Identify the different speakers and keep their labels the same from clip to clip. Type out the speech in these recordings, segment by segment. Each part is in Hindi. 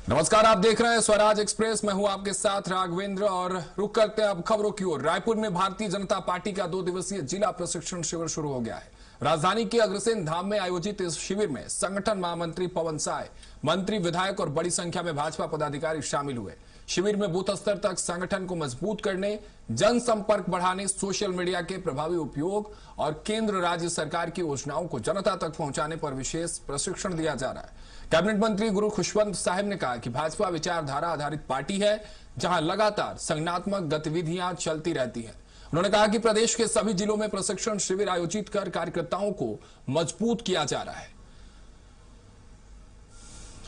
Speaker 1: नमस्कार, आप देख रहे हैं स्वराज एक्सप्रेस। मैं हूं आपके साथ राघवेंद्र और रुक करते हैं अब खबरों की ओर। रायपुर में भारतीय जनता पार्टी का 2 दिवसीय जिला प्रशिक्षण शिविर शुरू हो गया है। राजधानी के अग्रसेन धाम में आयोजित इस शिविर में संगठन महामंत्री पवन साय, मंत्री, विधायक और बड़ी संख्या में भाजपा पदाधिकारी शामिल हुए। शिविर में बूथ स्तर तक संगठन को मजबूत करने, जनसंपर्क बढ़ाने, सोशल मीडिया के प्रभावी उपयोग और केंद्र राज्य सरकार की योजनाओं को जनता तक पहुंचाने पर विशेष प्रशिक्षण दिया जा रहा है। कैबिनेट मंत्री गुरु खुशवंत साहिब ने कहा कि भाजपा विचारधारा आधारित पार्टी है, जहां लगातार संगठनात्मक गतिविधियां चलती रहती हैं। उन्होंने कहा कि प्रदेश के सभी जिलों में प्रशिक्षण शिविर आयोजित कर कार्यकर्ताओं को मजबूत किया जा रहा है।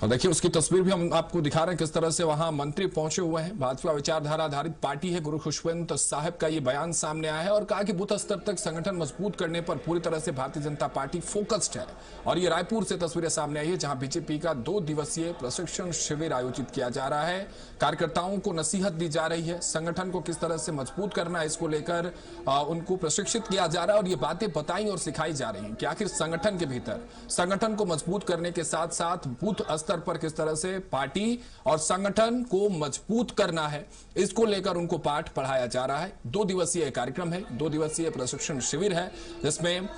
Speaker 1: और देखिए, उसकी तस्वीर भी हम आपको दिखा रहे हैं किस तरह से वहां मंत्री पहुंचे हुए हैं। भाजपा विचारधारा आधारित पार्टी है, गुरु खुशवंत साहिब का ये बयान सामने आया है और कहा कि बूथ स्तर तक संगठन मजबूत करने पर पूरी तरह से भारतीय जनता पार्टी फोकस्ड है। और ये रायपुर से तस्वीरें सामने आई है, जहां बीजेपी का 2 दिवसीय प्रशिक्षण शिविर आयोजित किया जा रहा है। कार्यकर्ताओं को नसीहत दी जा रही है, संगठन को किस तरह से मजबूत करना है इसको लेकर उनको प्रशिक्षित किया जा रहा है और ये बातें बताई और सिखाई जा रही है कि आखिर संगठन के भीतर संगठन को मजबूत करने के साथ साथ बूथ स्तर पर किस तरह से पार्टी और संगठन को मजबूत करना है, इसको लेकर उनको पाठ पढ़ाया जा रहा है। 2 दिवसीय कार्यक्रम है, 2 दिवसीय प्रशिक्षण शिविर है, जिसमें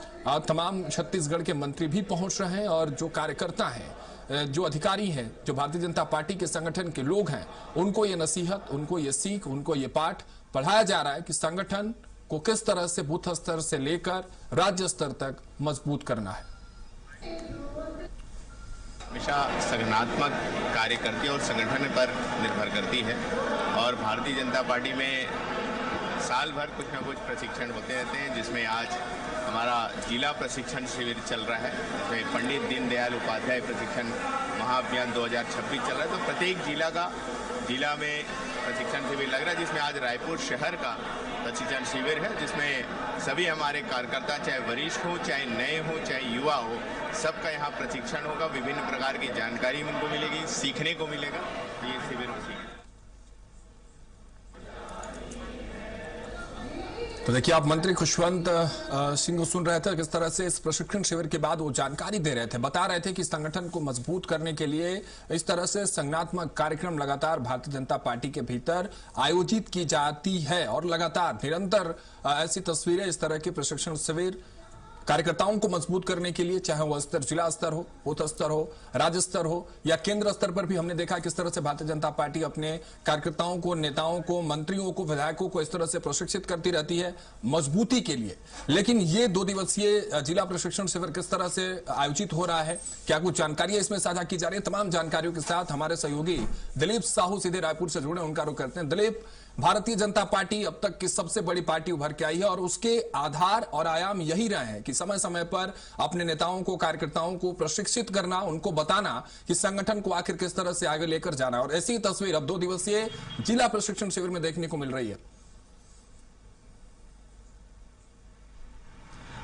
Speaker 1: तमाम छत्तीसगढ़ के मंत्री भी पहुंच रहे हैं और जो कार्यकर्ता हैं, जो अधिकारी हैं, जो भारतीय जनता पार्टी के संगठन के लोग हैं, उनको ये नसीहत, उनको ये सीख, उनको ये पाठ पढ़ाया जा रहा है कि संगठन को किस तरह से बूथ स्तर से लेकर राज्य स्तर तक मजबूत करना है।
Speaker 2: हमेशा संगठनात्मक कार्य करती है और संगठन पर निर्भर करती है। और भारतीय जनता पार्टी में साल भर कुछ न कुछ प्रशिक्षण होते रहते हैं, जिसमें आज हमारा जिला प्रशिक्षण शिविर चल रहा है, जिसमें पंडित दीनदयाल उपाध्याय प्रशिक्षण महाअभियान 2026 चल रहा है। तो प्रत्येक जिला में प्रशिक्षण शिविर लग रहा है, जिसमें आज रायपुर शहर का प्रशिक्षण शिविर है, जिसमें सभी हमारे कार्यकर्ता, चाहे वरिष्ठ हो, चाहे नए हो, चाहे युवा हो, सबका यहाँ प्रशिक्षण होगा। विभिन्न प्रकार की जानकारी उनको मिलेगी, सीखने को मिलेगा। ये शिविर में सीखें।
Speaker 1: तो देखिए, आप मंत्री खुशवंत सिंह सुन रहे थे किस तरह से इस प्रशिक्षण शिविर के बाद वो जानकारी दे रहे थे, बता रहे थे कि संगठन को मजबूत करने के लिए इस तरह से संगठनात्मक कार्यक्रम लगातार भारतीय जनता पार्टी के भीतर आयोजित की जाती है और लगातार निरंतर ऐसी तस्वीरें, इस तरह के प्रशिक्षण शिविर कार्यकर्ताओं को मजबूत करने के लिए, चाहे वह स्तर जिला स्तर हो, बूथ स्तर हो, राज्य स्तर हो या केंद्र स्तर पर भी हमने देखा किस तरह से भारतीय जनता पार्टी अपने कार्यकर्ताओं को, नेताओं को, मंत्रियों को, विधायकों को इस तरह से प्रशिक्षित करती रहती है मजबूती के लिए। लेकिन ये 2 दिवसीय जिला प्रशिक्षण शिविर किस तरह से आयोजित हो रहा है, क्या कुछ जानकारियां इसमें साझा की जा रही है? तमाम जानकारियों के साथ हमारे सहयोगी दिलीप साहू सीधे रायपुर से जुड़े, उनका रुख करते हैं। दिलीप, भारतीय जनता पार्टी अब तक की सबसे बड़ी पार्टी उभर के आई है और उसके आधार और आयाम यही रहे हैं कि समय समय पर अपने नेताओं को, कार्यकर्ताओं को प्रशिक्षित करना, उनको बताना कि संगठन को आखिर किस तरह से आगे लेकर जाना है। और ऐसी तस्वीर अब 2 दिवसीय जिला प्रशिक्षण शिविर में देखने को मिल रही है।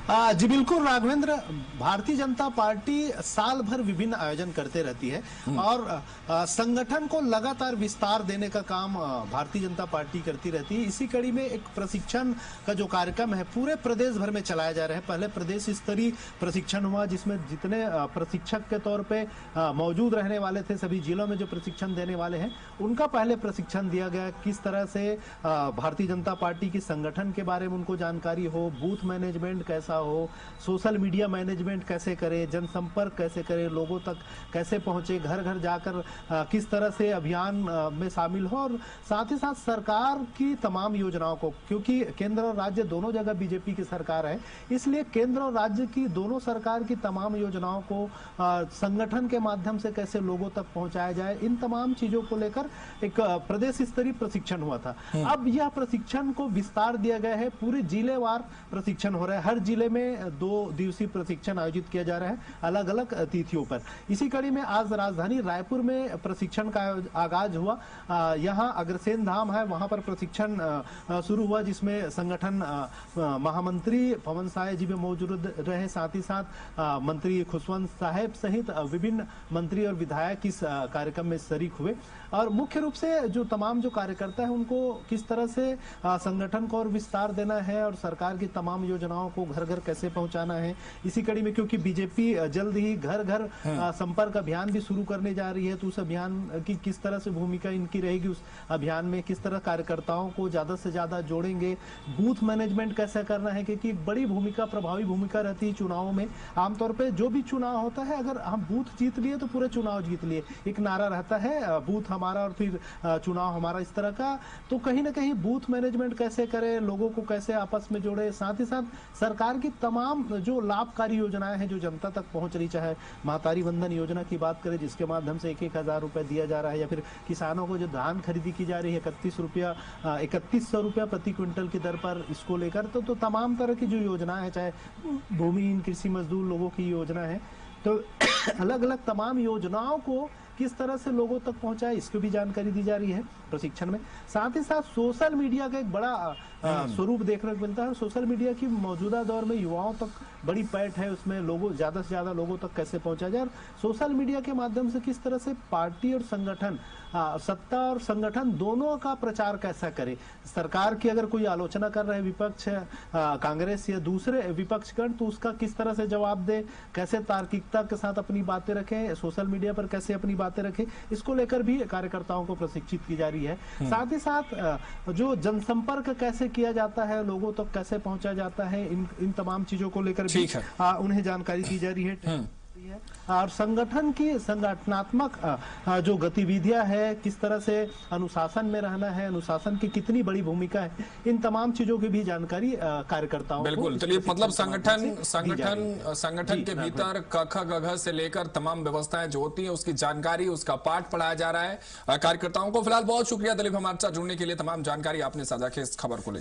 Speaker 3: जी बिल्कुल राघवेंद्र, भारतीय जनता पार्टी साल भर विभिन्न आयोजन करते रहती है और संगठन को लगातार विस्तार देने का काम भारतीय जनता पार्टी करती रहती है। इसी कड़ी में एक प्रशिक्षण का जो कार्यक्रम है पूरे प्रदेश भर में चलाया जा रहा है। पहले प्रदेश स्तरीय प्रशिक्षण हुआ, जिसमें जितने प्रशिक्षक के तौर पे मौजूद रहने वाले थे, सभी जिलों में जो प्रशिक्षण देने वाले हैं, उनका पहले प्रशिक्षण दिया गया। किस तरह से भारतीय जनता पार्टी की संगठन के बारे में उनको जानकारी हो, बूथ मैनेजमेंट कैसा हो, सोशल मीडिया मैनेजमेंट कैसे करे, जनसंपर्क कैसे करे, लोगों तक कैसे पहुंचे, घर घर जाकर किस तरह से अभियान में शामिल हो, और साथ ही साथ सरकार की तमाम योजनाओं को, क्योंकि केंद्र और राज्य दोनों जगह बीजेपी की सरकार है, इसलिए केंद्र और राज्य की दोनों सरकार की तमाम योजनाओं को संगठन के माध्यम से कैसे लोगों तक पहुंचाया जाए, इन तमाम चीजों को लेकर एक प्रदेश स्तरीय प्रशिक्षण हुआ था। अब यह प्रशिक्षण को विस्तार दिया गया है, पूरे जिलेवार प्रशिक्षण हो रहा है। हर जिले में 2 दिवसीय प्रशिक्षण आयोजित किया जा रहा है अलग अलग तिथियों पर। इसी कड़ी में आज राजधानी रायपुर में प्रशिक्षण का आगाज हुआ। यहाँ अग्रसेन धाम है, वहां पर प्रशिक्षण शुरू हुआ, जिसमें संगठन महामंत्री पवन साय जी भी मौजूद रहे, साथ ही साथ मंत्री खुशवंत साहिब सहित विभिन्न मंत्री और विधायक इस कार्यक्रम में शरीक हुए। और मुख्य रूप से जो तमाम जो कार्यकर्ता है उनको किस तरह से संगठन को और विस्तार देना है और सरकार की तमाम योजनाओं को घर घर घर कैसे पहुंचाना है। इसी कड़ी में क्योंकि बीजेपी जल्द ही घर घर संपर्क अभियान भी शुरू करने जा रही है, तो उस अभियान की किस तरह से भूमिका इनकी रहेगी, उस अभियान में किस तरह कार्यकर्ताओं को ज्यादा से ज्यादा जोड़ेंगे, बूथ मैनेजमेंट कैसे करना है, क्योंकि एक बड़ी भूमिका, प्रभावी भूमिका रहती है चुनावों में। आमतौर पर जो भी चुनाव होता है, अगर हम बूथ जीत लिए तो पूरे चुनाव जीत लिए, एक नारा रहता है बूथ हमारा और फिर चुनाव हमारा, इस तरह का। तो कहीं ना कहीं बूथ मैनेजमेंट कैसे करें, लोगों को कैसे आपस में जोड़े, साथ ही साथ सरकार की तमाम जो लाभकारी योजनाएं हैं जो जनता तक पहुंच रही, चाहे महतारी वंदन योजना की बात करें जिसके माध्यम से 1,000 रुपए दिया जा रहा है, या फिर किसानों को जो धान खरीदी की जा रही है 3100 रुपया प्रति क्विंटल की दर पर, इसको लेकर तो तमाम तरह की जो योजनाएं हैं, चाहे भूमिहीन कृषि मजदूर लोगों की योजना है, तो अलग अलग तमाम योजनाओं को किस तरह से लोगों तक पहुंचाए, इसकी भी जानकारी दी जा रही है प्रशिक्षण में। साथ ही साथ सोशल मीडिया का एक बड़ा स्वरूप देखने को मिलता है। सोशल मीडिया की मौजूदा दौर में युवाओं तक बड़ी पैठ है, उसमें लोगों ज्यादा से ज्यादा लोगों तक कैसे पहुंचा जाए, सोशल मीडिया के माध्यम से किस तरह से पार्टी और संगठन, सत्ता और संगठन दोनों का प्रचार कैसा करे। सरकार की अगर कोई आलोचना कर रहे विपक्ष, कांग्रेस या दूसरे विपक्षगण, तो उसका किस तरह से जवाब दे, कैसे तार्किकता के साथ अपनी बातें रखें, सोशल मीडिया पर कैसे अपनी बातें रखें, इसको लेकर भी कार्यकर्ताओं को प्रशिक्षित की जा रही है। साथ ही साथ जो जनसंपर्क कैसे किया जाता है, लोगों तक कैसे पहुंचा जाता है, इन तमाम चीजों को लेकर भी उन्हें जानकारी दी जा रही है। और संगठन की संगठनात्मक जो गतिविधियां है, किस तरह से अनुशासन में रहना है, अनुशासन की कितनी बड़ी भूमिका है, इन तमाम चीजों की भी जानकारी कार्यकर्ताओं को।
Speaker 1: बिल्कुल, चलिए, मतलब संगठन के भीतर क ख ग घ से लेकर तमाम व्यवस्थाएं जो होती हैं उसकी जानकारी, उसका पाठ पढ़ाया जा रहा है कार्यकर्ताओं को। फिलहाल बहुत शुक्रिया दिलीप, हमारे साथ जुड़ने के लिए, तमाम जानकारी आपने साझा की इस खबर को लेकर।